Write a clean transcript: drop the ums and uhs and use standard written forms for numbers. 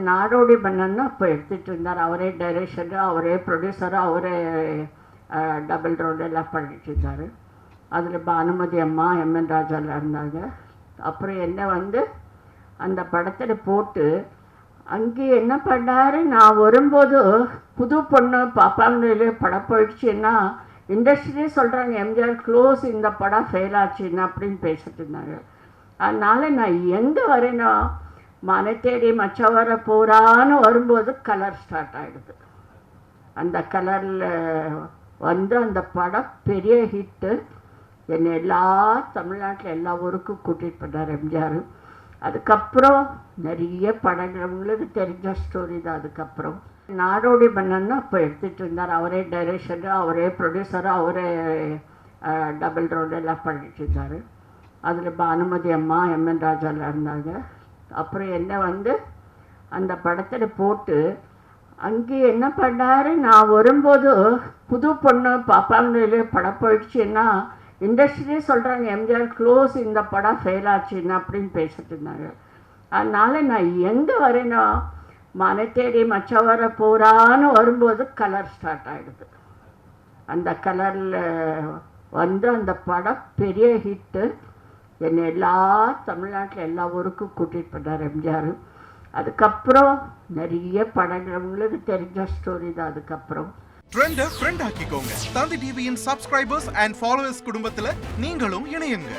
நாடோடி மன்னன் அப்போ எடுத்துகிட்டு இருந்தார். அவரே டைரக்ஷரு, அவரே ப்ரொடியூசரு, அவரே டபுள் ரோடு எல்லாம் பண்ணிட்டு இருந்தார். அதில் பானுமதி அம்மா, எம்என் ராஜாலாம் இருந்தாங்க. அப்புறம் என்ன வந்து அந்த படத்தில் போட்டு அங்கே என்ன பண்ணார், நான் வரும்போது புது பொண்ணு பாப்பாங்களையே படம் போயிடுச்சுன்னா இண்டஸ்ட்ரியே சொல்கிறாங்க எம்ஜிஆர் க்ளோஸ், இந்த படம் ஃபெயில் ஆச்சுன்னு அப்படின்னு பேசிட்டு இருந்தாங்க. அதனால் நான் எங்கே வரேனோ மனை தேடி மச்ச வர போகிறான்னு வரும்போது கலர் ஸ்டார்ட் ஆகிடுது. அந்த கலரில் வந்து அந்த படம் பெரிய ஹிட்டு. என்னை தமிழ்நாட்டில் எல்லா ஊருக்கும் கூட்டிகிட்டு போனார் எம்ஜிஆர். அதுக்கப்புறம் நிறைய படங்கள் உங்களுக்கு தெரிஞ்ச ஸ்டோரி தான். அதுக்கப்புறம் நாடோடி மன்னன் அப்போ எடுத்துகிட்டு இருந்தார். அவரே டைரக்ஷரு, அவரே ப்ரொடியூசரு, அவரே டபுள் ரோடு எல்லாம் பண்ணிட்டு இருந்தார். அதில் பானுமதி அம்மா, எம்என் ராஜாலாம் இருந்தாங்க. அப்புறம் என்ன வந்து அந்த படத்தில் போட்டு அங்கே என்ன பண்ணார், நான் வரும்போது புது பொண்ணு பாப்பாங்களையே படம் போயிடுச்சுன்னா இண்டஸ்ட்ரியே சொல்கிறாங்க எம்ஜிஆர் க்ளோஸ், இந்த படம் ஃபெயில் ஆச்சுன்னு அப்படின்னு பேசிட்டு இருந்தாங்க. அதனால் நான் எங்கே வரேனோ மனை தேடி மச்ச வர போகிறான்னு வரும்போது கலர் ஸ்டார்ட் ஆகிடுது. அந்த கலரில் வந்து அந்த படம் பெரிய ஹிட்டு. என்னை தமிழ்நாட்டில் எல்லா ஊருக்கும் கூட்டிகிட்டு போனார் எம்ஜிஆர். அதுக்கப்புறம் நிறைய படங்கள் உங்களுக்கு தெரிஞ்ச ஸ்டோரி தான். அதுக்கப்புறம் ட்ரெண்டை ஃப்ரெண்ட் ஆக்கிக்கோங்க. தந்தி டிவியின் சப்ஸ்கிரைபர்ஸ் அண்ட் ஃபாலோவர்ஸ் குடும்பத்தில் நீங்களும் இணையுங்க.